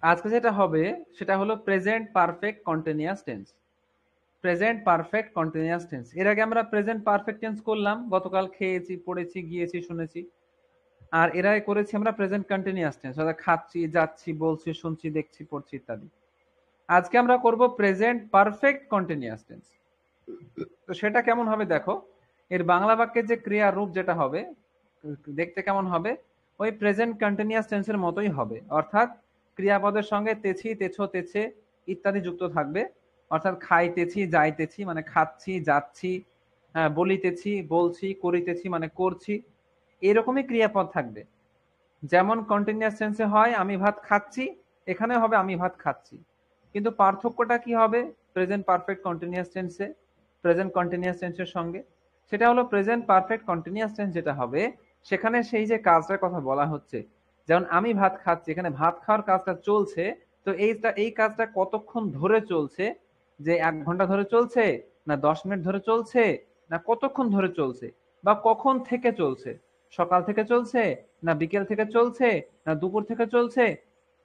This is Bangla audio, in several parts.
আজকে যেটা হবে সেটা হলো present perfect continuous tense. Present perfect continuous tense, এর আগে আমরা প্রেজেন্ট পারফেক্ট টেন্স করলাম, গতকাল খেয়েছি, পড়েছি, গিয়েছি, শুনেছি। আর এর আগে করেছি আমরা প্রেজেন্ট কন্টিনিউয়াস টেন্স, অর্থাৎ খাচ্ছি, যাচ্ছি, বলছি, শুনছি, দেখছি, পড়ছি ইত্যাদি। আজকে আমরা করব প্রেজেন্ট পারফেক্ট কন্টিনিউয়াস টেন্স। তো সেটা কেমন হবে দেখো, এর বাংলা বাক্যের যে ক্রিয়া রূপ যেটা হবে, দেখতে কেমন হবে, ওই প্রেজেন্ট কন্টিনিউয়াস টেন্সের মতোই হবে। অর্থাৎ ক্রিয়াপদের সঙ্গে তেছি, তেছো, তেছে ইত্যাদি যুক্ত থাকবে। অর্থাৎ খাইতেছি, যাইতেছি মানে খাচ্ছি, যাচ্ছি, বলিতেছি, বলছি, করিতেছি মানে করছি, এরকমই ক্রিয়াপদ থাকবে। যেমন কন্টিনিউয়াস টেন্সে হয় আমি ভাত খাচ্ছি, এখানে হবে আমি ভাত খাচ্ছি। কিন্তু পার্থক্যটা কি হবে প্রেজেন্ট পারফেক্ট কন্টিনিউয়াস টেন্সে প্রেজেন্ট কন্টিনিউয়াস টেন্সের সঙ্গে? সেটা হলো প্রেজেন্ট পারফেক্ট কন্টিনিউয়াস টেন্স যেটা হবে, সেখানে সেই যে কাজটার কথা বলা হচ্ছে, যেমন আমি ভাত খাচ্ছি, এখানে ভাত খাওয়ার কাজটা চলছে। তো এই কাজটা কতক্ষণ ধরে চলছে, যে 1 ঘন্টা ধরে চলছে, না 10 মিনিট ধরে চলছে, না কতক্ষণ ধরে চলছে, বা কখন থেকে চলছে, সকাল থেকে চলছে, না বিকেল থেকে চলছে, না দুপুর থেকে চলছে।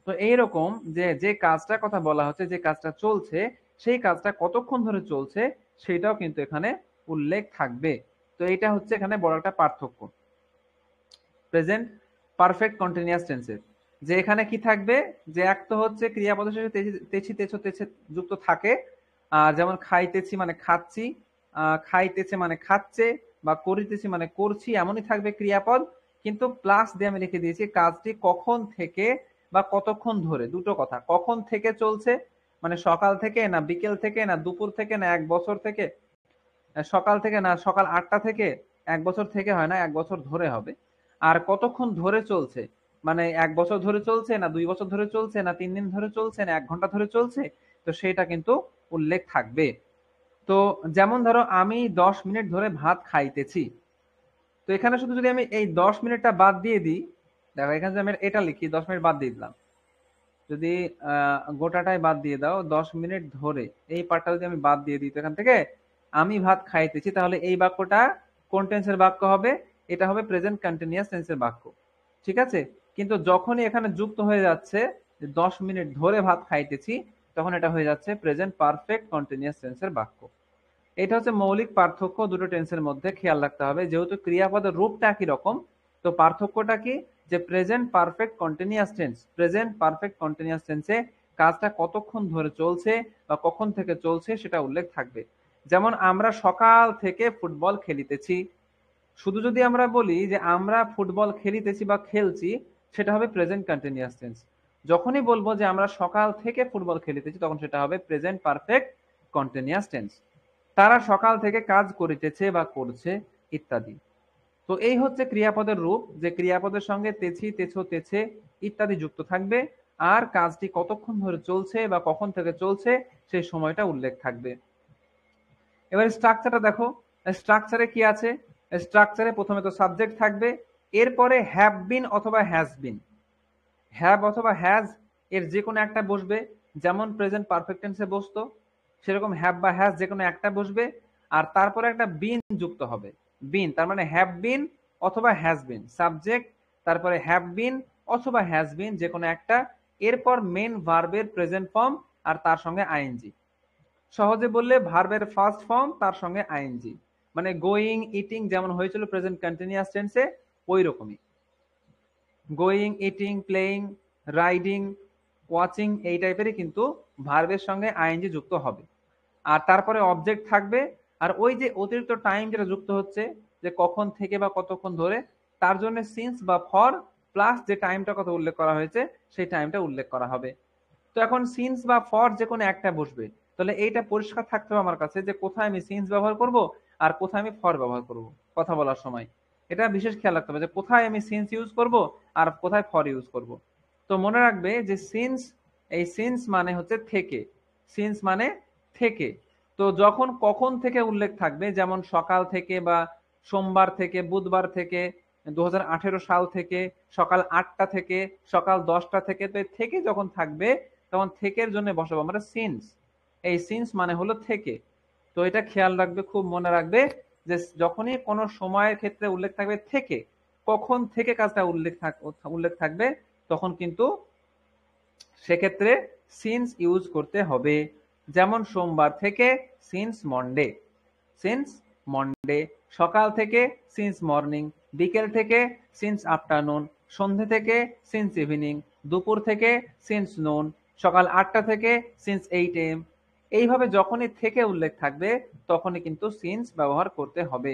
তো এইরকম যে যে কাজটার কথা বলা হচ্ছে, যে কাজটা চলছে, সেই কাজটা কতক্ষণ ধরে চলছে সেটাও কিন্তু এখানে উল্লেখ থাকবে। তো এটা হচ্ছে এখানে বড় একটা পার্থক্য প্রেজেন্ট পারফেক্ট কন্টিনিউয়াস টেন্সের। যে এখানে কি থাকবে, যে এক তো হচ্ছে ক্রিয়াপদের শেষে তেছি, তেছো, তেছে যুক্ত থাকে। যেমন খাইতেছি মানে খাচ্ছি, খাইতেছে মানে খাচ্ছে, বা করিতেছি মানে করছি, এমনই থাকবে ক্রিয়াপদ। কিন্তু প্লাস দিয়ে আমি লিখে দিয়েছি কাজটি কখন থেকে বা কতক্ষণ ধরে, দুটো কথা, কখন থেকে চলছে মানে সকাল থেকে, না বিকেল থেকে, না দুপুর থেকে, না 1 বছর থেকে, সকাল থেকে, না সকাল 8টা থেকে, 1 বছর থেকে হয় না, 1 বছর ধরে হবে। আর কতক্ষণ ধরে চলছে, মানে 1 বছর ধরে চলছে, না 2 বছর ধরে চলছে, না 3 দিন ধরে চলছে, না 1 ঘন্টা ধরে চলছে, তো সেটা কিন্তু উল্লেখ থাকবে। তো যেমন ধরো আমি 10 মিনিট ধরে ভাত খাইতেছি, তো এখানে শুধু যদি আমি এই 10 মিনিটটা বাদ দিয়ে দিই, দেখো এখানে যদি আমি এটা লিখি 10 মিনিট বাদ দিয়ে দিলাম, যদি গোটাটাই বাদ দিয়ে দাও, 10 মিনিট ধরে এই পার্টটা যদি আমি বাদ দিয়ে দিই, তো এখান থেকে আমি ভাত খাইতেছি, তাহলে এই বাক্যটা কোন টেন্সের বাক্য হবে? এটা হবে প্রেজেন্ট কন্টিনিউয়াস টেন্সের বাক্য। ঠিক আছে? কিন্তু যখনই এখানে যুক্ত হয়ে যাচ্ছে যে 10 মিনিট ধরে ভাত খাইতেছি, তখন এটা হয়ে যাচ্ছে প্রেজেন্ট পারফেক্ট কন্টিনিউয়াস টেন্সের বাক্য। এটা হচ্ছে মৌলিক পার্থক্য দুটো টেন্সের মধ্যে, খেয়াল রাখতে হবে। যেহেতু ক্রিয়াপদের রূপটা একই রকম, তো পার্থক্যটা কি, যে present perfect continuous tense, present perfect continuous টেন্সে কাজটা কতক্ষণ ধরে চলছে বা কখন থেকে চলছে সেটা উল্লেখ থাকবে। যেমন আমরা সকাল থেকে ফুটবল খেলিতেছি, শুধু যদি আমরা বলি যে আমরা ফুটবল খেলিতেছি বা খেলছি, সেটা হবে প্রেজেন্ট কন্টিনিউয়াস টেন্স। যখনই বলবো যে আমরা সকাল থেকে ফুটবল খেলিতেছি, তখন সেটা হবে প্রেজেন্ট পারফেক্ট কন্টিনিউয়াস টেন্স। তারা সকাল থেকে কাজ করিতেছে বা করছে ইত্যাদি। তো এই হচ্ছে ক্রিয়াপদের রূপ, যে ক্রিয়াপদের সঙ্গে তেছি, তেছো, তেছে ইত্যাদি যুক্ত থাকবে, আর কাজটি কতক্ষণ ধরে চলছে বা কখন থেকে চলছে সেই সময়টা উল্লেখ থাকবে। এবার স্ট্রাকচারটা দেখো, স্ট্রাকচারে কি আছে? স্ট্রাকচারে প্রথমে তো সাবজেক্ট থাকবে, এরপরে হ্যাভ বিন অথবা হ্যাজ বিন, হ্যাভ অথবা হ্যাজ এর যে কোনো একটা বসবে। যেমন প্রেজেন্ট পারফেক্ট টেন্সে বসতো, সেরকম হ্যাভ বা হ্যাজ যে কোনো একটা বসবে, আর তারপরে একটা বিন যুক্ত হবে। বিন তার মানে হ্যাভ বিন অথবা হ্যাজ বিন, সাবজেক্ট, তারপরে হ্যাভ বিন অথবা হ্যাজ বিন যে কোনো একটা, এরপর মেন ভার্বের প্রেজেন্ট ফর্ম, আর তার সঙ্গে আইএনজি। সহজে বললে ভার্বের ফার্স্ট ফর্ম তার সঙ্গে আইএনজি, মানে গোয়িং, ইটিং যেমন হয়েছিল প্রেজেন্ট কন্টিনিউয়াস টেন্সে, ওই রকমই। Going, eating, playing, riding, watching এই টাইপেরই কিন্তু ভার্বের সঙ্গে আইএনজি যুক্ত হবে। আর তারপরে অবজেক্ট থাকবে। আর ওই যে অতিরিক্ত টাইম যেটা যুক্ত হচ্ছে, যে কখন থেকে বা কতক্ষণ ধরে, তার জন্য সিন্স বা ফর প্লাস যে টাইমটা কথা উল্লেখ করা হয়েছে সেই টাইমটা উল্লেখ করা হবে। তো এখন সিন্স বা ফর যে কোনো একটা বসবে, তাহলে এইটা পরিষ্কার থাকতে হবে আমার কাছে, যে কোথায় আমি সিন্স ব্যবহার করব আর কোথায় আমি ফর ব্যবহার করব কথা বলার সময়। এটা বিশেষ খেয়াল রাখতে হবে যে কোথায় আমি সিন্স ইউজ করব আর কোথায় ফর ইউজ করব। তো মনে রাখবে যে সিন্স, এই সিন্স মানে হচ্ছে থেকে, সিন্স মানে থেকে। তো যখন কখন থেকে উল্লেখ থাকবে, যেমন সকাল থেকে বা সোমবার থেকে, বুধবার থেকে, 2018 সাল থেকে, সকাল 8টা থেকে, সকাল 10টা থেকে, তো এই থেকে যখন থাকবে তখন থেকের জন্য বসাবো আমরা সিন্স। এই সিন্স মানে হলো থেকে। তো এটা খেয়াল রাখবে, খুব মনে রাখবে, যে যখনই কোনো সময়ের ক্ষেত্রে উল্লেখ থাকবে থেকে, কখন থেকে কাজটা উল্লেখ থাকবে, তখন কিন্তু সেক্ষেত্রে সিন্স ইউজ করতে হবে। যেমন সোমবার থেকে সিন্স মন্ডে, সিন্স মন্ডে। সকাল থেকে সিন্স মর্নিং, বিকেল থেকে সিন্স আফটারনুন, সন্ধে থেকে সিন্স ইভিনিং, দুপুর থেকে সিন্স নুন, সকাল 8টা থেকে সিন্স 8 AM। এইভাবে যখনই থেকে উল্লেখ থাকবে তখনই কিন্তু সিন্স ব্যবহার করতে হবে।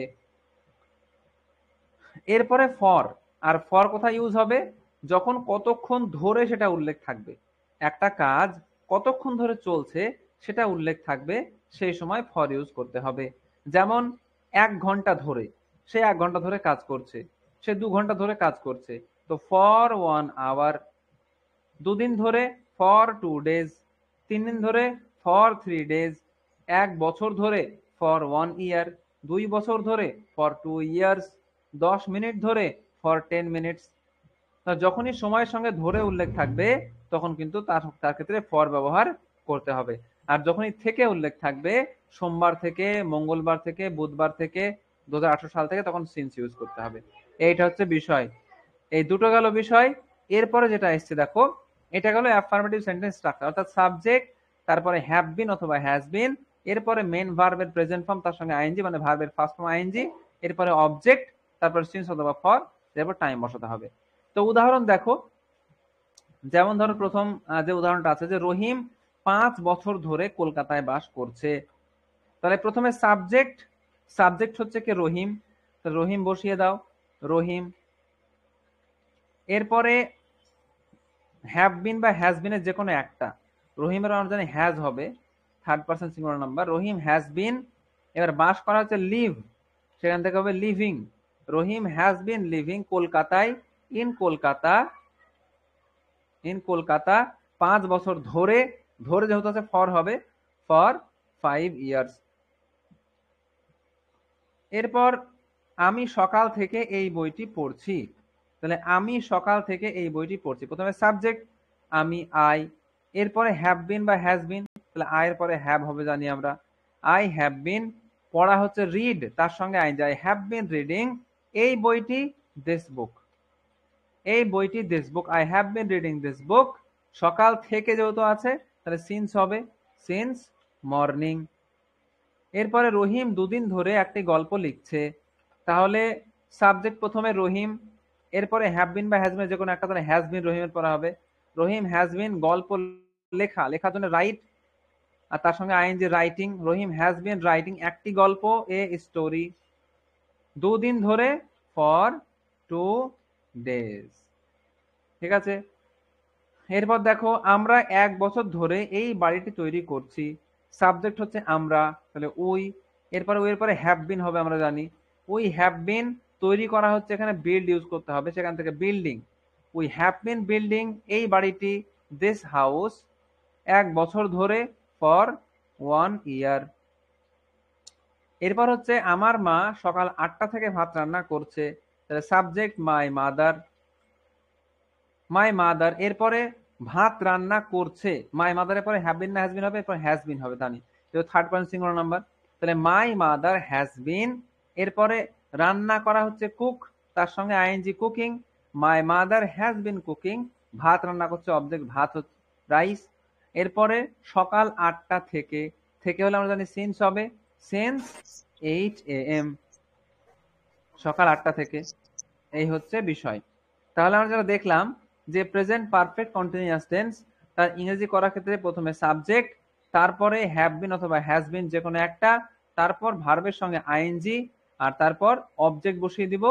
এরপরে ফর, আর ফর কোথায় ইউজ হবে? যখন কতক্ষণ ধরে সেটা উল্লেখ থাকবে, একটা কাজ কতক্ষণ ধরে চলছে সেটা উল্লেখ থাকবে, সেই সময় ফর ইউজ করতে হবে। যেমন 1 ঘন্টা ধরে, সে 1 ঘন্টা ধরে কাজ করছে, সে 2 ঘন্টা ধরে কাজ করছে, তো ফর 1 আওয়ার। দুদিন ধরে ফর 2 ডেজ, 3 দিন ধরে ফর 3 ডেজ, 1 বছর ধরে ফর 1 ইয়ার, 2 বছর ধরে ফর 2 ইয়ার্স, 10 মিনিট ধরে ফর 10 মিনিটস। যখনই সময়ের সঙ্গে ধরে উল্লেখ থাকবে তখন কিন্তু তার তার ক্ষেত্রে ফর ব্যবহার করতে হবে। আর যখনই থেকে উল্লেখ থাকবে, সোমবার থেকে, মঙ্গলবার থেকে, বুধবার থেকে, 2018 সাল থেকে, তখন সিন্স ইউজ করতে হবে। এইটা হচ্ছে বিষয়। এই দুটো গেল বিষয়। এরপরে যেটা এসছে দেখো, এটা গেল অ্যাফার্মেটিভ সেন্টেন্স স্ট্রাকচার, অর্থাৎ সাবজেক্ট, তারপরে হ্যাভ বিন অথবা হ্যাজ বিন, এরপরে মেন ভার্বের প্রেজেন্ট ফর্ম, তার সঙ্গে আইএনজি মানে ভার্বের ফার্স্ট ফর্ম আইএনজি, এরপরে অবজেক্ট, তারপর সিন্স অথবা ফর, এরপর টাইম বসাতে হবে। তো উদাহরণ দেখো, যেমন ধরো প্রথম যে উদাহরণটা আছে যে রহিম 5 বছর ধরে কলকাতায় বাস করছে। তাহলে প্রথমে সাবজেক্ট, সাবজেক্ট হচ্ছে কি রহিম, তো রহিম বসিয়ে দাও, রহিম। এরপরে হ্যাভ বিন বা হ্যাজ বিনের যে কোনো একটা, রহিমের আমরা জানি হ্যাজ হবে, third person singular number, Rahim has বিন। এবার বাস করা হচ্ছে লিভ, সেখান থেকে হবে living, Rahim has been living কলকাতায়, ইন কলকাতা, ইন কলকাতা 5 বছর ধরে, ধরে যেহেতু আছে ফর হবে, ফর 5 ইয়ার্স। এরপর আমি সকাল থেকে এই বইটি পড়ছি, তাহলে আমি সকাল থেকে এই বইটি পড়ছি, প্রথমে সাবজেক্ট আমি আই, এরপরে হ্যাভ বিন বা হ্যাজ বিন, তাহলে আয়ের পরে হ্যাভ হবে জানি আমরা, আই হ্যাভ বিন। পড়া হচ্ছে রিড, তার সঙ্গে আই যায়, হ্যাভ বিন রিডিং এই বইটি, দিস বুক, এই বইটি this book, I have been reading this বুক। সকাল থেকে যেহেতু আছে তাহলে সিন্স হবে, সিন্স মর্নিং। এরপরে রহিম 2 দিন ধরে একটি গল্প লিখছে, তাহলে সাবজেক্ট প্রথমে রহিম, এরপরে হ্যাভ বিন বা হ্যাজ বিন যে কোনো একটা, তাহলে হ্যাজ বিন রহিমের পরে হবে, রহিম হ্যাজ বিন গল্প লেখা, লেখার জন্য রাইট, আর তার সঙ্গে I N G writing, Rahim has been writing একটি গল্প, এ স্টোরি। 2 দিন ধরে ফর 2 ডেজ, ঠিক আছে। এরপর দেখো আমরা 1 বছর ধরে এই বাড়িটি তৈরি করছি, সাবজেক্ট হচ্ছে আমরা, তাহলে উই, এরপরে উই এর পরে হ্যাভ বিন হবে আমরা জানি, উই হ্যাভ বিন তৈরি করা হচ্ছে, এখানে বিল্ড ইউজ করতে হবে, সেখান থেকে building, we have bin building এই বাড়িটি, দিস হাউস 1 বছর ধরে, ফর 1 ইয়ার। এরপর হচ্ছে আমার মা সকাল 8টা থেকে ভাত রান্না করছে, তাহলে subject my mother, my mother. এরপরে ভাত রান্না করছে, মাই মাদারের পরে হ্যাভ বিন না হ্যাজ বিন হবে, এরপর হ্যাজ বিন হবে জানি, যেহেতু থার্ড পারসন সিঙ্গুলার নাম্বার, তাহলে মাই মাদার হ্যাজ বিন। এরপরে রান্না করা হচ্ছে কুক, তার সঙ্গে I N G cooking, my mother has been cooking, ভাত রান্না করছে, অবজেক্ট ভাত হচ্ছে রাইস। এরপরে সকাল 8টা থেকে, থেকে হলে আমরা জানি সিন্স হবে, সিন্স 8 AM, সকাল 8টা থেকে। এই হচ্ছে বিষয়। তাহলে আমরা যেটা দেখলাম যে প্রেজেন্ট পারফেক্ট কন্টিনিউয়াস টেন্স, তার ইংরেজি করার ক্ষেত্রে প্রথমে সাবজেক্ট, তারপরে হ্যাভ বিন অথবা হ্যাজ বিন যে কোনো একটা, তারপর ভার্বের সঙ্গে আইএনজি, আর তারপর অবজেক্ট বসিয়ে দিব,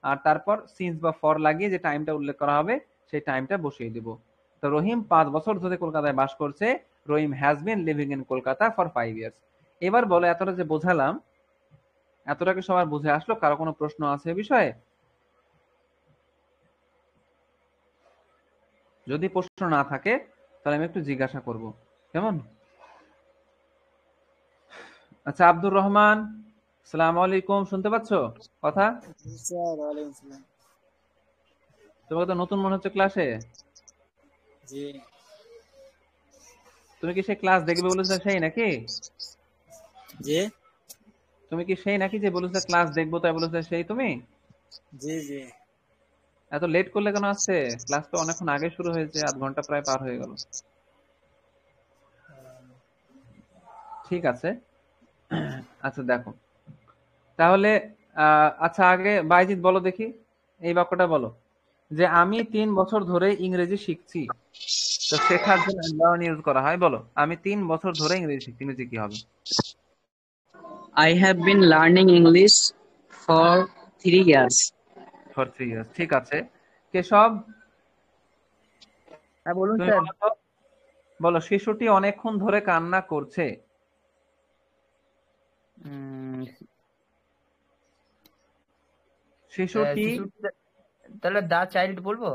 আর তারপর সিন্স বা ফর লাগিয়ে যে টাইমটা উল্লেখ করা হবে সেই টাইমটা বসিয়ে দিব। তো রহিম 5 বছর ধরে কলকাতায় বাস করছে, Rahim has been living in Kolkata for 5 years. এবার বলো এতটা যে বোঝালাম, এতটা কি সবার বুঝে আসলো? কারো কোনো প্রশ্ন আছে এ বিষয়ে? যদি প্রশ্ন না থাকে তাহলে আমি একটু জিজ্ঞাসা করব, কেমন? আচ্ছা আব্দুর রহমান, আসসালামু আলাইকুম, শুনতে পাচ্ছ কথা? স্যার ওয়ালাইকুম সালাম। তোমাকে তো নতুন মনে হচ্ছে ক্লাসে। জি তুমি কি সেই ক্লাস দেখবে বলেছো সেই নাকি? জি তুমি কি সেই নাকি যে বলেছো ক্লাস দেখবো তাই বলেছো সেই তুমি? জি জি এত লেট করলে কেন আসছে? ক্লাস তো অনেকক্ষণ আগে শুরু হয়েছে, আধ ঘন্টা প্রায় পার হয়ে গেল। ঠিক আছে, আচ্ছা দেখো তাহলে আচ্ছা আগে বাইজিৎ বলো দেখি, এই বাক্যটা বলো যে আমি 3 বছর ধরে ইংরেজি শিখছি। তো শেখার জন্য লার্ন ইউজ করা হয়, বলো আমি 3 বছর ধরে ইংরেজি শিখছি, ইংরেজি কি হবে? I have been learning English for 3 years. For 3 years, ঠিক আছে। কেশব, হ্যাঁ বলুন তুমি স্যার। বলো তো, বলো শিশুটি অনেকক্ষণ ধরে কান্না করছে। শিশুটি, শিশু, তাহলে দা চাইল্ড বলবো,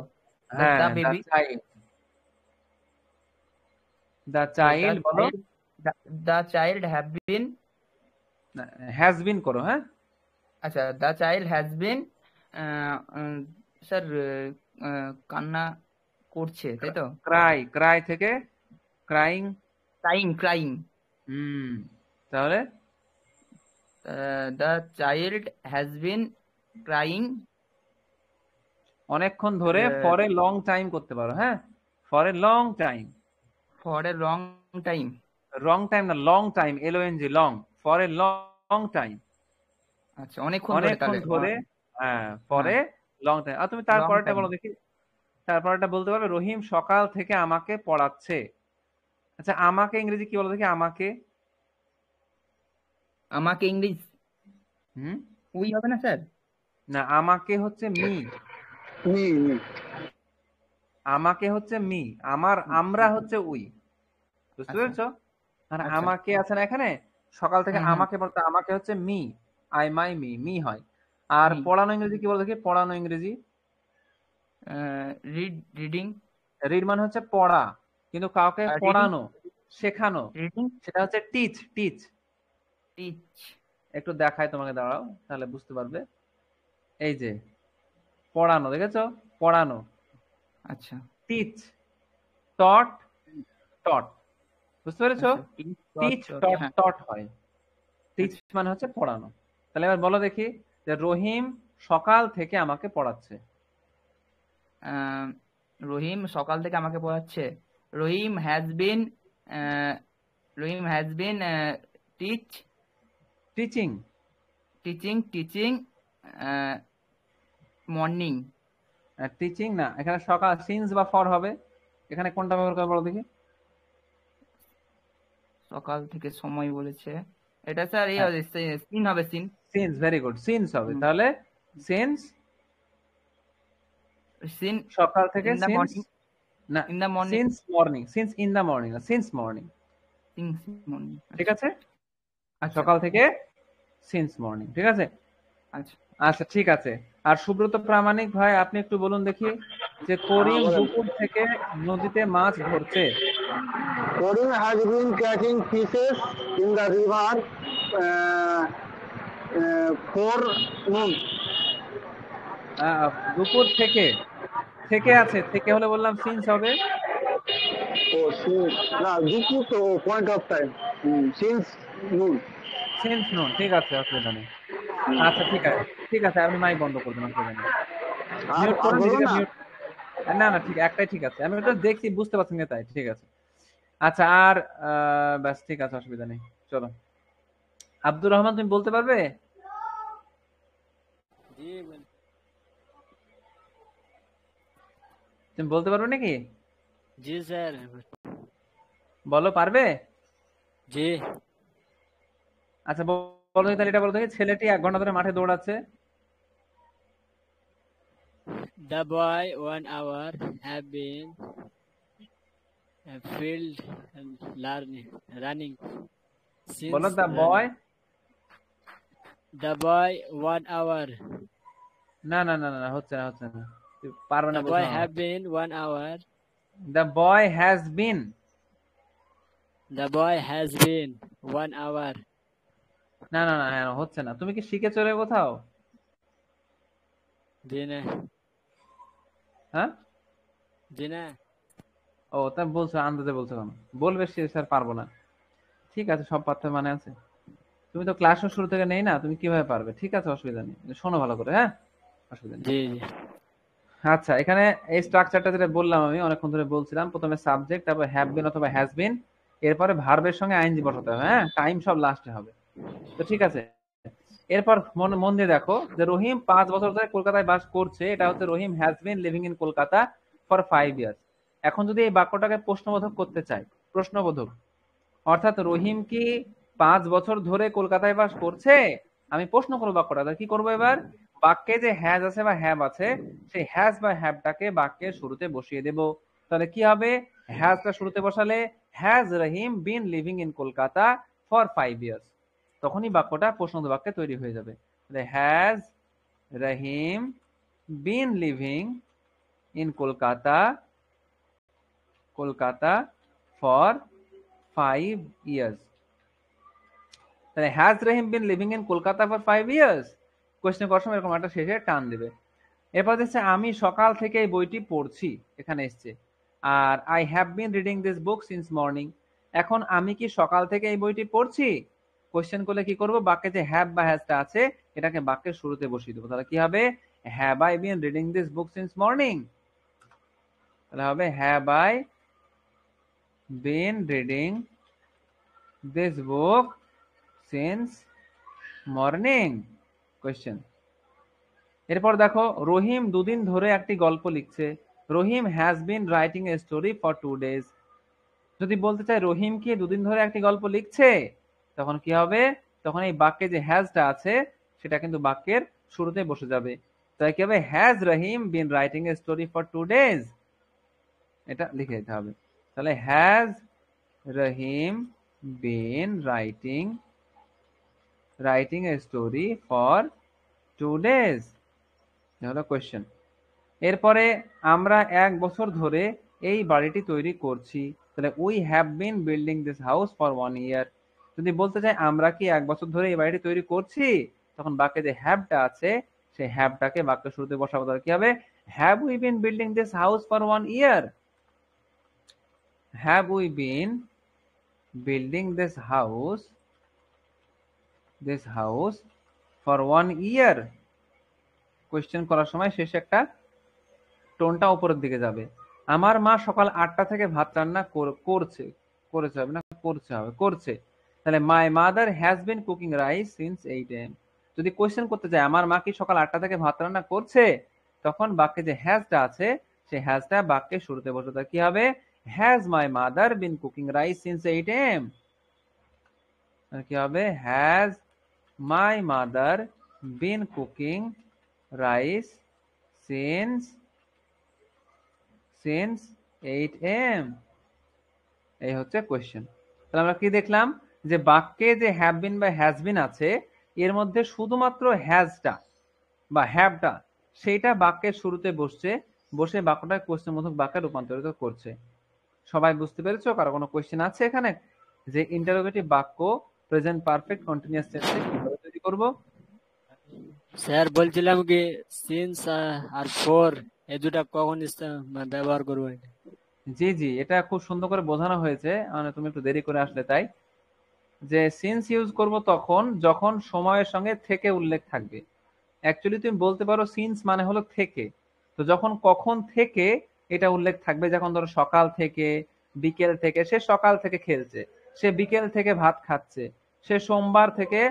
হ্যাঁ the the baby, child, the the child বলো, child, the child have been, has been করো, হ্যাঁ। আচ্ছা the child has been, sir কান্না করছে তাই তো? ক্রাই, ক্রাই থেকে ক্রাইং। ক্রাইং, ক্রাইং, হুম, তাহলে the child has been crying অনেকক্ষণ ধরে, ফর এ লং টাইম করতে পারো, হ্যাঁ, for a long time. For a long time. Wrong time না, long time, LONG, long, for a long time, আচ্ছা অনেকক্ষণ ধরে অনেকক্ষণ তাহলে, ধরে, হ্যাঁ ফর হ্যাঁ এ লং টাইম। আর তুমি লং তারপরেরটা টাইম। বলো দেখি, তারপরেরটা বলতে পারবে? রহিম সকাল থেকে আমাকে পড়াচ্ছে। আচ্ছা আমাকে ইংরেজি কি বলো দেখি, আমাকে? আমাকে ইংলিশ হুম, উই হবে না স্যার? না আমাকে হচ্ছে মি, আমাকে হচ্ছে মি, আমার, আমরা হচ্ছে উই, বুঝতে আচ্ছা পেরেছো? আর আচ্ছা, আমাকে আছে না এখানে, সকাল থেকে হুম হুম, আমাকে বলতে, আমাকে হচ্ছে me, I my me, me হয়। আর মি, পড়ানো ইংরেজি কি বলো দেখি, পড়ানো ইংরেজি? রিডিং, রিড মানে হচ্ছে পড়া, কিন্তু কাউকে রিডিং, পড়ানো, শেখানো, রিডিং, সেটা হচ্ছে টিচ, টিচ। টিচ, একটু দেখায় তোমাকে, দাঁড়াও তাহলে বুঝতে পারবে। এই যে পড়ানো, দেখেছো? পড়ানো, আচ্ছা টিচ, টট, টট, বুঝতে পেরেছো? আচ্ছা, টিচ ডট টিচ ডট, টট হ্যাঁ টট হয়, টিচ আচ্ছা। মানে হচ্ছে পড়ানো। তাহলে এবার বলো দেখি যে রহিম সকাল থেকে আমাকে পড়াচ্ছে। আহ, রহিম সকাল থেকে আমাকে পড়াচ্ছে। Rahim has been, Rahim has been teach, teaching, teaching morning. Teaching না, এখানে সকাল, সিন্স বা ফর হবে, এখানে কোনটা ব্যবহার করে বলো দেখি? সকাল থেকে সময় বলেছে, এটা স্যার এই হ্যাঁ, হবে, সিন হবে, since, since, very good, since হবে তাহলে। সিন্স, সিন সকাল থেকে ইন দ্য সিন্স, মর্নিং, না in the morning, since morning, since in the morning, since morning, since morning, ঠিক আচ্ছা আছে? আচ্ছা সকাল থেকে সিন্স মর্নিং, ঠিক আছে। আচ্ছা। আচ্ছা ঠিক আছে। আর সুব্রত প্রামাণিক ভাই, আপনি একটু বলুন দেখি যে করিম দুপুর থেকে নদীতে মাছ ধরছে। Korim has been catching fishes in the river for noon. দুপুর থেকে, থেকে আছে, থেকে হলে বললাম সিন্স হবে। Oh, since now Duku to point of time. Since noon. Since নুন, ঠিক আছে, অসুবিধা নেই। আচ্ছা ঠিক আছে, ঠিক আছে, আপনি মাইক বন্ধ করবেন, অসুবিধা নেই। মিউট আর করুন বলো নিজেকে, না। মিউট। না না ঠিক, একটাই ঠিক আছে, আমি ওটা দেখছি, বুঝতে পারছি না তাই, ঠিক আছে। আচ্ছা আর ব্যাস ঠিক আছে, অসুবিধা নেই, চলো। আব্দুর রহমান, তুমি বলতে পারবে? জি তুমি বলতে পারবে নাকি? জি স্যার, বলো, পারবে? জি। আচ্ছা বলো দেখি, তাহলে এটা বলো দেখি, ছেলেটি 1 ঘন্টা ধরে মাঠে দৌড়াচ্ছে। The boy 1 hour have been field learning running বলো since the running. Boy, The boy 1 hour. না না না না না, হচ্ছে না, হচ্ছে না, তুমি পারবে না The বলছো boy না। have been 1 hour. The boy has been, The boy has been 1 hour. না না না, হ্যাঁ, হচ্ছে না। তুমি কি শিখে চলে কোথাও? Dina. হ্যাঁ, Dina. ও তা বলছো, আন্দাজে বলছো কেন? বলবে সে, স্যার পারবো না। ঠিক আছে, সব পারতে মানে আছে। তুমি তো ক্লাসও শুরু থেকে নেই না, তুমি কিভাবে পারবে? ঠিক আছে, অসুবিধা নেই, শোনো ভালো করে, হ্যাঁ, অসুবিধা নেই। Ji ji. আচ্ছা, এখানে এই স্ট্রাকচারটা যেটা বললাম আমি অনেকক্ষণ ধরে বলছিলাম, প্রথমে সাবজেক্ট, তারপর হ্যাভ বিন অথবা হ্যাজ বিন, এরপরে ভার্বের সঙ্গে আইএনজি বসাতে হবে। হ্যাঁ, টাইম সব লাস্টে হবে। তো ঠিক আছে, এরপর মন মন দিয়ে দেখো যে রহিম 5 বছর ধরে কলকাতায় বাস করছে, এটা হচ্ছে Rahim has been living in Kolkata for 5 years. এখন যদি এই বাক্যটাকে প্রশ্নবোধক করতে চাই, প্রশ্নবোধক অর্থাৎ রহিম কি 5 বছর ধরে কলকাতায় বাস করছে, আমি প্রশ্ন করবো বাক্যটা, তাহলে কি করবো এবার, বাক্যে যে হ্যাজ আছে বা হ্যাভ আছে, সেই হ্যাজ বা হ্যাভটাকে বাক্যের শুরুতে বসিয়ে দেব। তাহলে কি হবে, হ্যাজটা শুরুতে বসালে has Rahim bin living in Kolkata for 5 years, তখনই বাক্যটা প্রশ্নবোধক বাক্যে তৈরি হয়ে যাবে। তাহলে has Rahim bin living in Kolkata, Kolkata for 5 years। তাহলে has Rahim bin living in Kolkata for 5 years, question করার সময় এরকম একটা শেষে টান দেবে। এরপর দেখছে আমি সকাল থেকে এই বইটি পড়ছি, এখানে এসছে। আর I have been reading this book since morning, এখন আমি কি সকাল থেকে এই বইটি পড়ছি, কোশ্চেন করলে কি করব, বাক্যে যে হ্যাভ বা হ্যাজটা আছে এটাকে বাক্যের শুরুতে বসিয়ে দেবো। তাহলে কি হবে, have I been reading this book since morning, তাহলে হবে have I been reading this book since morning, question. এরপর দেখো রহিম 2 দিন ধরে একটি গল্প লিখছে, Rahim has been writing a story for 2 days। যদি বলতে চাই রহিম কি 2 দিন ধরে একটি গল্প লিখছে, তখন কি হবে, তখন এই বাক্যে যে হ্যাজটা আছে সেটা কিন্তু বাক্যের শুরুতে বসে যাবে। তাই কি হবে, has Rahim bin writing a story for 2 days, এটা লিখে দিতে হবে। তাহলে has Rahim bin writing a story for 2 days, হলো কোয়েশ্চেন। এরপরে আমরা 1 বছর ধরে এই বাড়িটি তৈরি করছি, তাহলে we have bin building this house for 1 year। যদি বলতে চাই আমরা কি 1 বছর ধরে এই বাড়িটি তৈরি করছি, তখন বাক্যে যে হ্যাভটা আছে সেই হ্যাভটাকে বাক্যের শুরুতে বসাবো। তাহলে কি হবে, have we bin building this house for 1 year, have we bin building this house for 1 year। Question করার সময় শেষে একটা টোনটা উপরের দিকে যাবে। আমার মা সকাল 8টা থেকে ভাত রান্না করছে, করেছে হবে না, করছে হবে, করছে। তাহলে মাই mother has been cooking rice since 8 AM। যদি কোয়েশ্চেন করতে চাই আমার মা কি সকাল 8টা থেকে ভাত রান্না করছে, তখন বাক্যে যে হ্যাজটা আছে সেই হ্যাজটা বাক্যের শুরুতে বসে, তাহলে কি হবে, has my mother been cooking rice since 8 AM। কি হবে, has my mother been cooking rice since 8 AM। এই হচ্ছে কোয়েশ্চেন। তাহলে আমরা কি দেখলাম, যে বাক্যে যে হ্যাভ বিন বা হ্যাজ বিন আছে এর মধ্যে শুধুমাত্র হ্যাজটা বা হ্যাভটা সেইটা বাক্যের শুরুতে বসছে, বসে বাক্যটা কোয়েশ্চেনবোধক বাক্যে রূপান্তরিত করছে। সবাই বুঝতে পেরেছো? কারো কোনো কোয়েশ্চেন আছে এখানে, যে ইন্টারোগেটিভ বাক্য প্রেজেন্ট পারফেক্ট কন্টিনিউয়াস টেন্সে কিভাবে তৈরি করব? স্যার বলছিলাম কি সিন্স আর ফর এই দুটা কখন ব্যবহার করবো? জি জি, এটা খুব সুন্দর করে বোঝানো হয়েছে, মানে তুমি একটু দেরি করে আসলে তাই। যে সিন্স ইউজ করব তখন যখন সময়ের সঙ্গে থেকে উল্লেখ থাকবে। অ্যাকচুয়ালি তুমি বলতে পারো সিন্স মানে হলো থেকে, তো যখন কখন থেকে এটা উল্লেখ থাকবে, যখন ধরো সকাল থেকে, বিকেল থেকে, সে সকাল থেকে খেলছে, সে বিকেল থেকে ভাত খাচ্ছে, সে সোমবার থেকে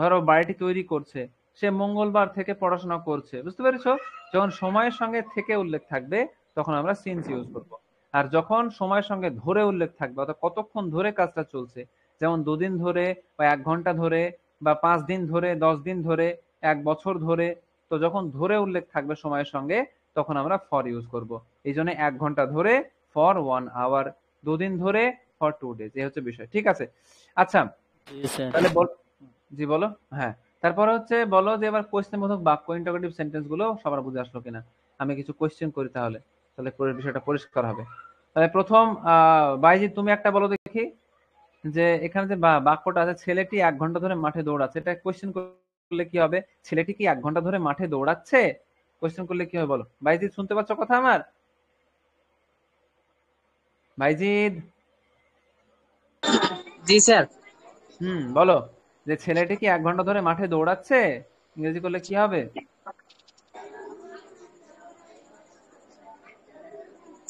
ধরো বাড়িটি তৈরি করছে, সে মঙ্গলবার থেকে পড়াশোনা করছে, বুঝতে পেরেছো? যখন সময়ের সঙ্গে থেকে উল্লেখ থাকবে তখন আমরা সিন্স ইউজ করব। আর যখন সময়ের সঙ্গে ধরে উল্লেখ থাকবে, অর্থাৎ কতক্ষণ ধরে কাজটা চলছে, যেমন 2 দিন ধরে বা 1 ঘন্টা ধরে বা 5 দিন ধরে, 10 দিন ধরে, 1 বছর ধরে, তো যখন ধরে উল্লেখ থাকবে সময়ের সঙ্গে তখন আমরা ফর ইউজ করব। এই জন্য 1 ঘন্টা ধরে ফর 1 আওয়ার, 2 দিন ধরে ফর 2 days, এই হচ্ছে বিষয়। ঠিক আছে, আচ্ছা জি স্যার। তাহলে জি বলো। হ্যাঁ, তারপরে হচ্ছে বলো যে এবার কোয়েশ্চেন বোধক বাক্য ইন্টারোগেটিভ সেন্টেন্স গুলো সবার বুঝে আসলো কিনা। আমি কিছু কোয়েশ্চেন করি তাহলে, তাহলে বিষয়টা পরিষ্কার হবে। তাহলে প্রথম বাইজি তুমি একটা বলো দেখি, যে এখানে যে বাক্যটা আছে ছেলেটি 1 ঘন্টা ধরে মাঠে দৌড়াচ্ছে, এটা কোয়েশ্চেন করলে কি হবে, ছেলেটি কি 1 ঘন্টা ধরে মাঠে দৌড়াচ্ছে, কোয়েশ্চেন করলে কি হবে বলো। বাইজিদ শুনতে পাচ্ছ কথা আমার? বাইজিদ, জি স্যার। বলো, যে ছেলেটি কি 1 ঘন্টা ধরে মাঠে দৌড়াচ্ছে, ইংরেজি করলে কি হবে?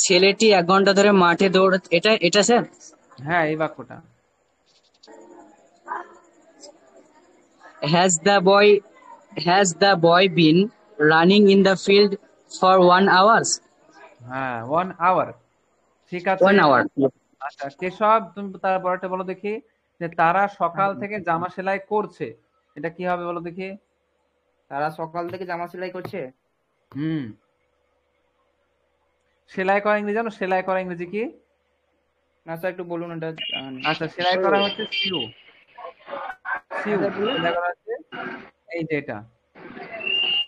ছেলেটি 1 ঘন্টা ধরে মাঠে দৌড়, এটা এটা স্যার। হ্যাঁ, এই বাক্যটা। Has the boy has the boy been running in the field for 1 hour? হ্যাঁ, 1 hour। ঠিক আছে। 1 hour। আচ্ছা কেশব, তুমি তারপরটা বলো দেখি, যে তারা সকাল থেকে জামা সেলাই করছে, এটা কি হবে বলো দেখি। তারা সকাল থেকে জামা সেলাই করছে। হুম, সেলাই করা ইংরেজি জানো? সেলাই করা ইংরেজি কি? না স্যার, একটু বলুন এটা জানা নেই। আচ্ছা, সেলাই করা হচ্ছে সিউ। সিউ স্যার বলুন। সেলাই করা হচ্ছে এই যে এটা,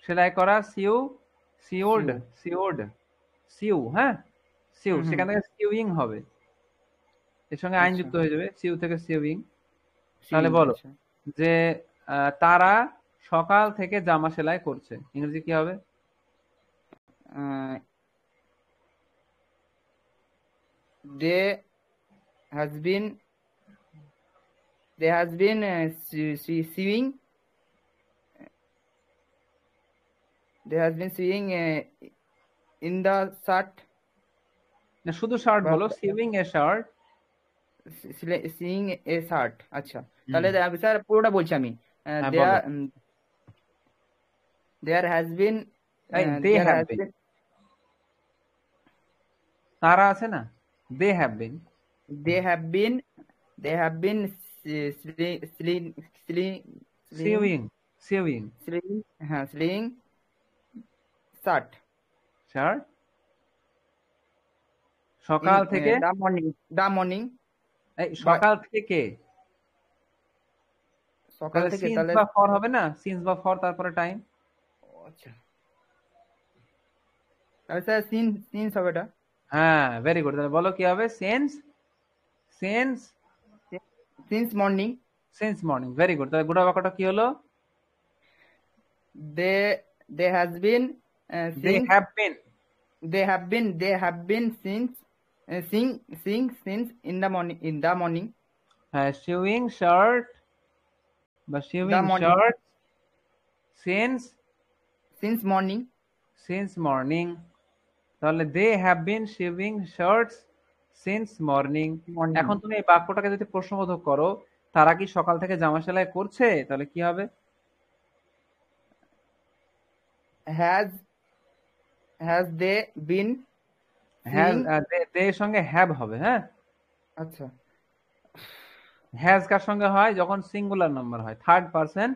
সেলাই করা সিউ, সিওড, সিওড, সিউ। হ্যাঁ, সিউ, হুম, হুম। সেখান থেকে সিউইং হবে, এর সঙ্গে আইন আচ্ছা। যুক্ত হয়ে যাবে, সিউ থেকে সিউইং। তাহলে সিউইং, বলো আচ্ছা। যে তারা সকাল থেকে জামা সেলাই করছে, ইংরেজি কি হবে? They has been sewing in the shirt. না, শুধু শার্ট বলো, sewing a shirt. Sewing a shirt, আচ্ছা। তাহলে স্যার পুরোটা বলছি আমি। হ্যাঁ, বলো। There has been they have been, তারা আছে না, they have been, they have been they have been sewing, sewing sewing shirt shirt সকাল থেকে, the morning এই সকাল থেকে, সকাল থেকে, সিন্স তাহলে বা ফর হবে না, সিন্স বা ফর তারপরে টাইম। আচ্ছা, তাহলে স্যার সিন্স হবে এটা। হ্যাঁ, ভেরি গুড। তাহলে বলো কি হবে? Sense, sense, since morning. Since morning, very good. তাহলে গোটা বাক্যটা কি হলো? they has been they have been, they have been since since in the morning হ্যাঁ, sewing shirt বা sewing morning. shirt since morning since morning। তাহলে they have been sewing shirts since morning। এখন তুমি এই বাক্যটাকে যদি প্রশ্নবোধক করো, তারা কি সকাল থেকে জামা সেলাই করছে, তাহলে কি হবে? has they been they এর সঙ্গে have হবে। হ্যাঁ, আচ্ছা। has কার সঙ্গে হয়? যখন সিঙ্গুলার নাম্বার হয়, third person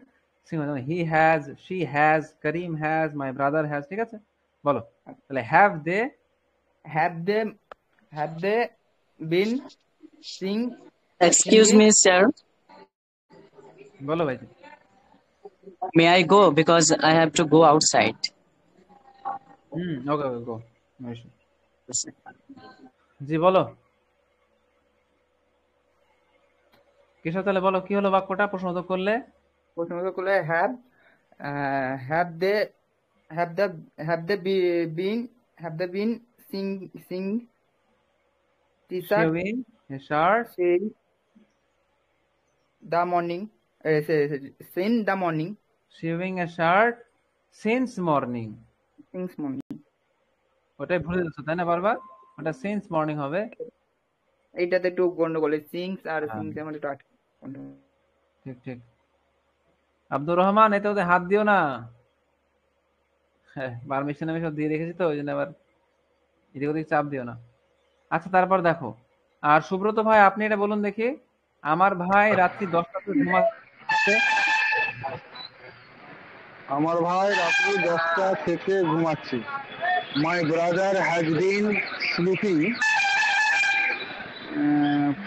singular, he has, she has, Karim has, my brother has. ঠিক আছে, বলো তাহলে have they been sing excuse me sir, বলো ভাই। May I go because I have to go outside. Okay, go. জি বলো কিশোর, তাহলে বলো কি হলো বাক্যটা প্রশ্নবোধক করলে? প্রশ্নবোধক করলে have they been sing t-shirt sewing a shirt sing the morning since the morning sewing a shirt since morning। since morning ওটাই ভুলে যাচ্ছ তাই না বারবার, ওটা since morning হবে। এইটাতে একটু গন্ডগোল, সিংস আর সিংস এর মধ্যে একটু আটকে। ঠিক ঠিক। আব্দুর রহমান, এতে ওদের হাত দিও না। হ্যাঁ, পারমিশন আমি সব দিয়ে রেখেছি তো, ওই জন্য আবার এদিক ওদিক চাপ দিও না। আচ্ছা, তারপর দেখো, আর সুব্রত ভাই আপনি এটা বলুন দেখি, আমার ভাই রাত্রি 10টাতে ঘুমাচ্ছে। আমার ভাই রাত্রি 10টা থেকে ঘুমাচ্ছে। মাই brother has been sleeping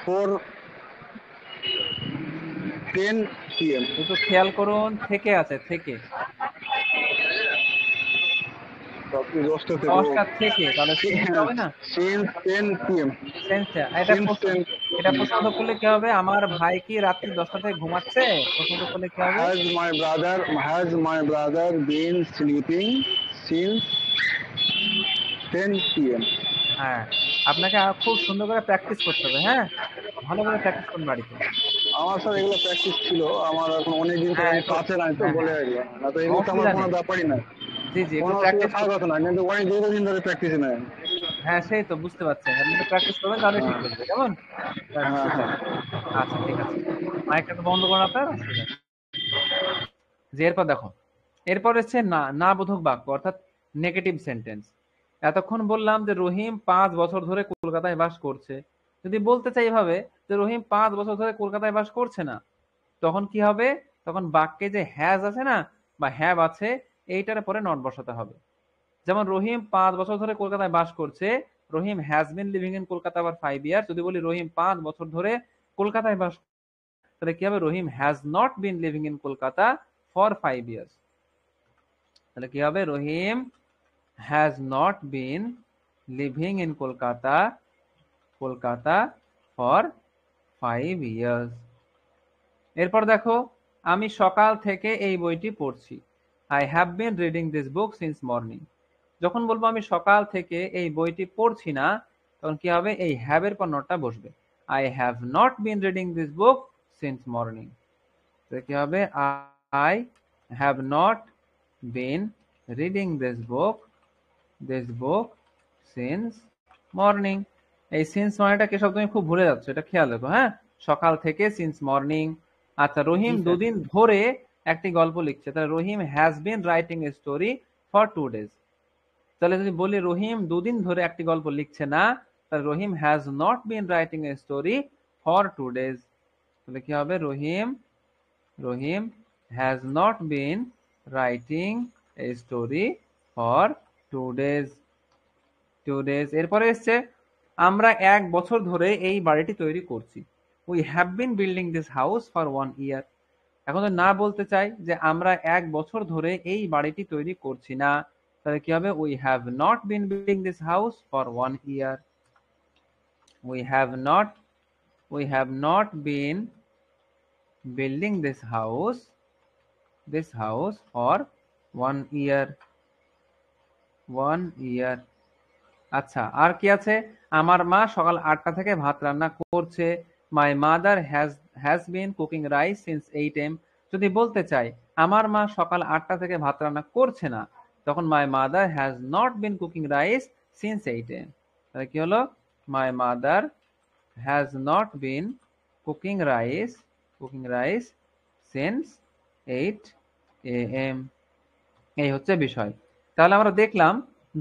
for 10 PM। একটু খেয়াল করুন, থেকে আছে, থেকে, রাত্রি 10টা থেকে, 10টা থেকে, তাহলে since হবে না? since 10 PM। since, এটা প্রশ্নবোধক করলে কি হবে? আমার ভাই কি রাত্রি 10টা থেকে ঘুমাচ্ছে, প্রশ্নবোধক করলে কি হবে? has my brother been sleeping since 10 PM। হ্যাঁ, আপনাকে খুব সুন্দর করে প্র্যাকটিস করতে হবে। হ্যাঁ, ভালো করে প্র্যাকটিস করুন বাড়িতে। আমার স্যার এগুলো প্র্যাকটিস ছিল, আমার এখন অনেকদিন ধরে আমি কাছে নাই তো বলে এগুলো, না তো এগুলো তো আমার কোনো ব্যাপারই নাই। জি জি, একটু কোনো প্র্যাকটিস থাকার কথা না, কিন্তু অনেক দীর্ঘদিন ধরে প্র্যাকটিস নাই। হ্যাঁ সেই তো বুঝতে পারছেন, আপনি তো প্র্যাকটিস করবেন তাহলে ঠিক হ্যাঁ হয়ে যাবে, কেমন? হ্যাঁ সেটাই। হ্যাঁ আচ্ছা ঠিক আছে, মাইকটা একটু বন্ধ করুন আপনার, সেটাই। যে এরপর দেখো, এরপর হচ্ছে না না বোধক বাক্য অর্থাৎ নেগেটিভ সেন্টেন্স। এতক্ষণ বললাম যে রহিম 5 বছর ধরে কলকাতায় বাস করছে। যদি বলতে চাই এভাবে যে রহিম 5 বছর ধরে কলকাতায় বাস করছে না, তখন কি হবে? তখন বাক্যে যে হ্যাজ আছে না বা হ্যাভ আছে, এইটার পরে নট বসাতে হবে। যেমন রহিম 5 বছর ধরে কলকাতায় বাস করছে, Rahim has been living in Kolkata for 5 year. যদি বলি রহিম 5 বছর ধরে কলকাতায় বাস, তাহলে কি হবে? Rahim has not been living in Kolkata for 5 years. তাহলে কি হবে? Rahim has not been living in Kolkata Kolkata for 5 years. এরপর দেখো, আমি সকাল থেকে এই বইটি পড়ছি। I have been reading this book since morning. যখন বলবো আমি সকাল থেকে এই বইটি পড়ছি না, তখন কি হবে? এই হ্যাভ এর পর নটটা বসবে। I have not bin reading this book since morning. কি হবে? I have not bin reading this book since morning. এই সিন্স মানেটা কি সব তুমি খুব ভুলে যাচ্ছ, এটা খেয়াল রাখো। হ্যাঁ, সকাল থেকে সিন্স মর্নিং। আচ্ছা, জি রহিম স্যার। 2 দিন ধরে একটি গল্প লিখছে, তাহলে Rahim has been writing a story for 2 days. তাহলে যদি বলি রহিম 2 দিন ধরে একটি গল্প লিখছে না, তাহলে Rahim has not been writing a story for 2 days. তাহলে কি হবে? Rahim has not been writing a story for 2 days. এরপরে এসছে আমরা 1 বছর ধরে এই বাড়িটি তৈরি করছি। We have bin building this house for 1 ইয়ার। এখন তো না বলতে চাই যে আমরা 1 বছর ধরে এই বাড়িটি তৈরি করছি না, তাহলে কি হবে? We have not bin building this house for 1 year. We have not bin building this house for 1 ইয়ার। আচ্ছা, আর কি আছে? আমার মা সকাল 8টা থেকে ভাত রান্না করছে। মাই mother has been cooking rice since 8 AM। যদি বলতে চাই আমার মা সকাল 8টা থেকে ভাত রান্না করছে না, তখন মাই mother has not been cooking rice since 8 AM। তাহলে কি হলো? মাই mother has not been cooking rice since 8 AM। এই হচ্ছে বিষয়। তাহলে আমরা দেখলাম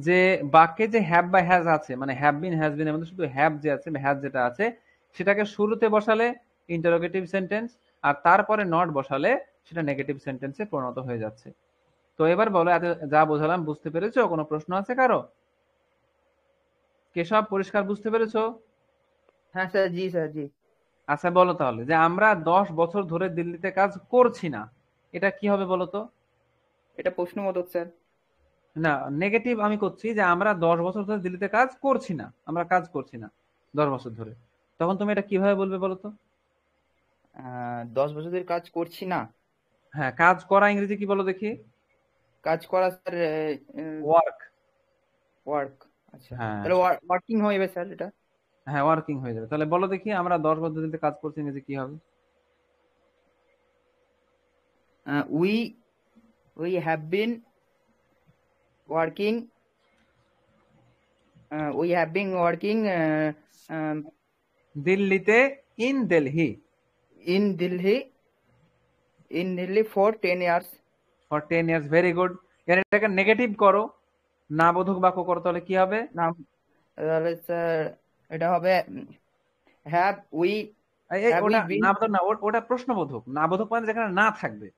যে বাক্যে যে হ্যাভ বা হ্যাজ আছে, মানে হ্যাভ বিন হ্যাজ বিন এর মধ্যে শুধু হ্যাভ যে আছে, হ্যাজ যেটা আছে সেটাকে শুরুতে বসালে ইন্টারোগেটিভ সেন্টেন্স, আর তারপরে নট বসালে সেটা নেগেটিভ সেন্টেন্সে পরিণত হয়ে যাচ্ছে। তো এবার বলো, এত যা বোঝালাম বুঝতে পেরেছো? কোনো প্রশ্ন আছে কারো? কেশব, পরিষ্কার বুঝতে পেরেছো? হ্যাঁ স্যার, জি স্যার, জি। আচ্ছা বলো তাহলে, যে আমরা 10 বছর ধরে দিল্লিতে কাজ করছি না, এটা কি হবে বলো তো? এটা প্রশ্নবোধক স্যার। না, নেগেটিভ আমি করছি যে আমরা 10 বছর ধরে দিল্লিতে কাজ করছি না, আমরা কাজ করছি না 10 বছর ধরে। তখন তুমি এটা কিভাবে বলবে বলো তো? 10 বছর ধরে কাজ করছি না। হ্যাঁ, কাজ করা ইংরেজি কি বলো দেখি? কাজ করা স্যার, ওয়ার্ক। ওয়ার্ক। আচ্ছা, হ্যাঁ তাহলে ওয়ার্কিং হয়ে যাবে স্যার এটা। হ্যাঁ, ওয়ার্কিং হয়ে যাবে। তাহলে বলো দেখি, আমরা 10 বছর দিল্লিতে কাজ করছি ইংরেজি কি হবে? We we have been working working দিল্লিতে, in Delhi in Delhi for 10 years. For 10 years. Very good. এর এটাকে নেগেটিভ করো, না বোধক বাক্য করো, তাহলে কি হবে? নাম, তাহলে স্যার এটা হবে হ্যাভ উই ওটা বিন। না বোধক না, ওটা প্রশ্নবোধক। না বোধক মানে যেখানে না থাকবে।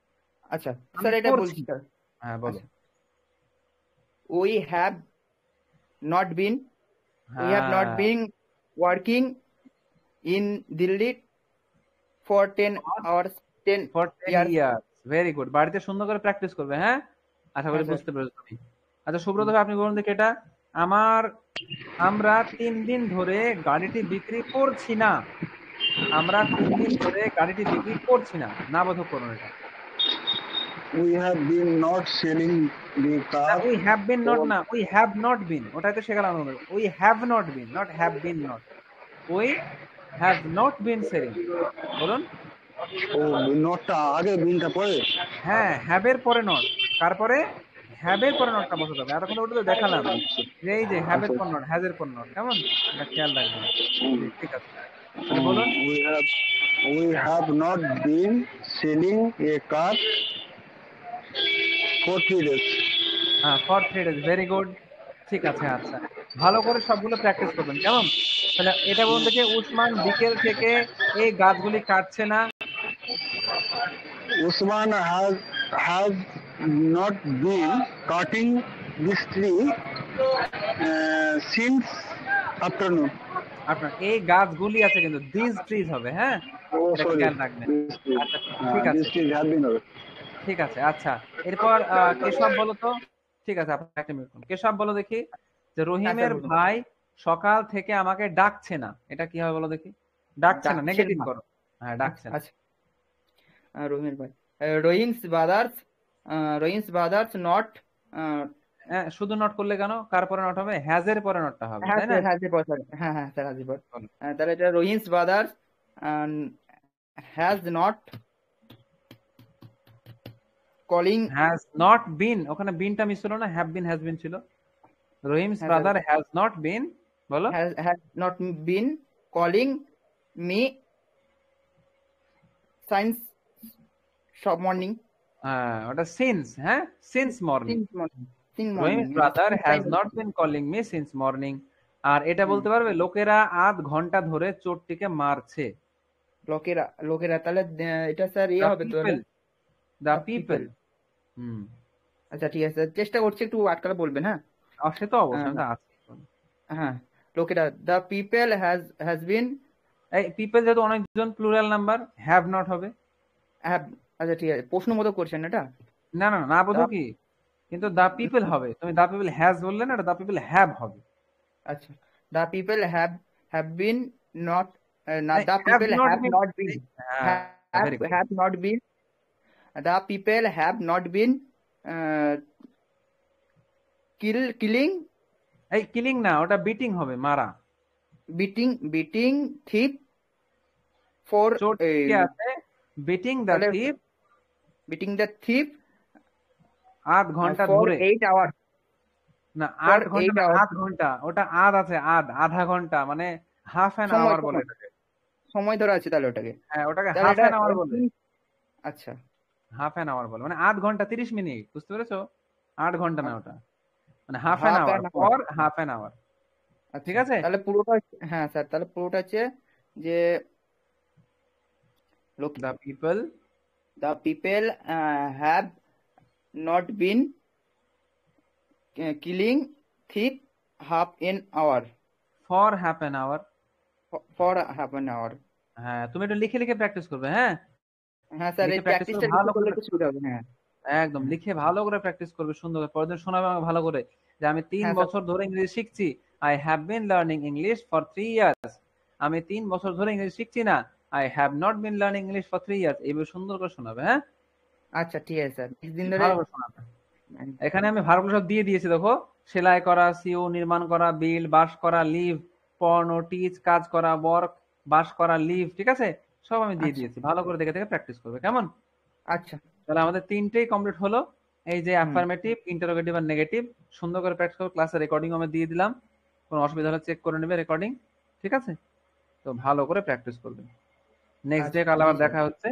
আচ্ছা আমি স্যার, এটা করছি। বলছি স্যার। হ্যাঁ বলো। উই হ্যাভ নট বিন হ্যাঁ, working in Delhi for 10 hours, 10 for 10 years. Years. Very good. বাড়িতে সুন্দর করে প্র্যাকটিস করবে। হ্যাঁ, আশা করি হ্যাঁ স্যার। বুঝতে পেরেছো তুমি। আচ্ছা সুব্রত ভাই, আপনি বলুন দেখি এটা। আমরা 3 দিন ধরে গাড়িটি বিক্রি করছি না। আমরা 3 দিন ধরে গাড়িটি বিক্রি করছি না, না বোধক করুন এটা। We have been not selling the না, car we have been not না, উই হ্যাভ নট বিন, ওটাই তো শেখালাম আমরা। We have not been, not have been not. We have not been selling. বলুন। ও নটটা আগে বিনটা পরে। হ্যাঁ, হ্যাভ এর পরে নট, তারপরে হ্যাবের পরে নটটা বসাতে হবে। এতক্ষণ ওটা তো দেখালাম আচ্ছা যে এই যে হ্যাবের আচ্ছা পর নট, হ্যাজের পর নট, কেমন? এটা খেয়াল রাখবেন। হুম, জি, ঠিক আছে। তাহলে বলুন। we have not been selling a car for 3 days. For 3 days, very good. ঠিক আছে, আচ্ছা। ভালো করে সবগুলো প্র্যাকটিস করবেন, কেমন? তাহলে এটা বলুন দেখি, উসমান বিকেল থেকে এই গাছগুলি কাটছে না। Usman has not been cutting this tree since afternoon. আপনার এই গাছগুলি আছে কিন্তু দিস ট্রিজ হবে, হ্যাঁ? Oh, এটা sorry. খেয়াল রাখবেন। This tree. আচ্ছা, ঠিক This আছে, tree have been over. ঠিক আছে, আচ্ছা। এরপর কেশব বলো তো। ঠিক আছে, আপনি একটা মিনিট করুন। কেশব বলো দেখি যে হ্যাঁ স্যার রহিমের বলুন। ভাই সকাল থেকে আমাকে ডাকছে না। এটা কি হবে বলো দেখি? ডাকছে না, ডাকছেন নেগেটিভ না। করো। হ্যাঁ, ডাকছে না। আচ্ছা রহিমের ভাই রহিমস ব্রাদার্স নট হ্যাঁ, শুধু নট করলে কেন? কার পরে নট হবে? হ্যাজ এর পরে নটটা হবে, হ্যাঁ তাই না? স্যার হ্যাঁ পর স্যার হ্যাঁ হ্যাঁ স্যার হাজির পর বলো। তাহলে এটা Rahim's brothers has not calling has not বিন, ওখানে বিনটা মিস হলো না, হ্যাভ বিন হ্যাজ বিন ছিল। রহিমস হ্যাঁ স্যার ব্রাদার হ্যাজ নট বিন, বলো। has not been calling me since shop morning. হ্যাঁ, ওটা সিন্স, হ্যাঁ, since morning. Since morning. Since Rahim's morning. Brother Since has time. Not been calling me since morning. আর এটা হুম, বলতে পারবে লোকেরা আধ ঘন্টা ধরে চোরটিকে মারছে। লোকেরা তাহলে এটা স্যার দ্য হবে পিপল, তাহলে দ্য the পিপল। people. হুম। আচ্ছা ঠিক আছে চেষ্টা করছি একটু আটকালে বলবেন হ্যাঁ সে তো অবশ্যই, আমি তো আছি। হ্যাঁ লোকেরা the people has been এই পিপল যেহেতু অনেকজন, প্লুরাল নাম্বার, হ্যাভ নট হবে। have আচ্ছা ঠিক আছে প্রশ্ন মতো করছেন এটা না না না, বোধ the কি, কিন্তু দা পিপল হবে। তুমি দা পিপল হ্যাজ বললে না, দা পিপল হ্যাভ হবে। আচ্ছা the people have been not not the have people not have been. not been হ্যাঁ, very good. have not been the people have not been uh, killing এই কিলিং না, ওটা বিটিং হবে, মারা। beating thief for চোর কে আছে, বিটিং দা তাহলে থিপ, beating the thief আধ ঘন্টা for ধরে। 8 hours না, for 8 ঘন্টা 8 না, hours আধ ঘন্টা। ওটা আধ আছে, আধা ঘন্টা, মানে হাফ অ্যান সময় আওয়ার বলে এটাকে। সময় ধরে আছে তাহলে ওটাকে হ্যাঁ, ওটাকে তাহলে হাফ এটা অ্যান আওয়ার বলে। আচ্ছা হাফ অ্যান আওয়ার বলে, মানে আধ ঘন্টা 30 মিনিট, বুঝতে পেরেছো? 8 ঘন্টা না ওটা, মানে half an half hour, an hour for half an hour. ঠিক আচ্ছা আছে? তাহলে পুরোটা হ্যাঁ স্যার তাহলে পুরোটা হচ্ছে যে লোক the people the people have not been killing thief half an hour for half an hour. for half an hour হ্যাঁ, তুমি একটু লিখে লিখে প্র্যাকটিস করবে, হ্যাঁ? হ্যাঁ স্যার এই লিখে প্র্যাকটিস প্র্যাকটিসটা করবে, ভালো একটু করলে করে একটু সুবিধা হবে হ্যাঁ একদম লিখে ভালো করে প্র্যাকটিস করবে, সুন্দর করে। পরের দিন শোনাবে আমাকে ভালো করে যে আমি 3 হ্যাঁ স্যার বছর ধরে ইংরেজি শিখছি। I have been learning English for 3 years. আমি 3 বছর ধরে ইংরেজি শিখছি না। I have not been learning English for 3 years. এইভাবে সুন্দর করে শোনাবে, হ্যাঁ? আচ্ছা ঠিক আছে স্যার কিছুদিন ধরে ভালো করে শোনাবে। এখানে আমি ভার্বগুলো সব দিয়ে দিয়েছি, দেখো। সেলাই করা, সিও, নির্মাণ করা, বিল্ড, বাস করা, লিভ, পড়ানো, টিচ, কাজ করা, ওয়ার্ক, বাস করা, লিভ, ঠিক আছে? সব আমি দিয়ে আচ্ছা দিয়েছি। ভালো করে দেখে দেখে প্র্যাকটিস করবে, কেমন? আচ্ছা তাহলে আমাদের 3টেই কমপ্লিট হলো। এই যে অ্যাফার্মেটিভ, ইন্টারোগেটিভ আর নেগেটিভ, সুন্দর করে প্র্যাকটিস করে ক্লাসে রেকর্ডিং আমি দিয়ে দিলাম। কোনো অসুবিধা হলে চেক করে নেবে রেকর্ডিং, ঠিক আছে? তো ভালো করে প্র্যাকটিস করবে। নেক্সট ডে আচ্ছা কাল জি আবার স্যার দেখা হচ্ছে।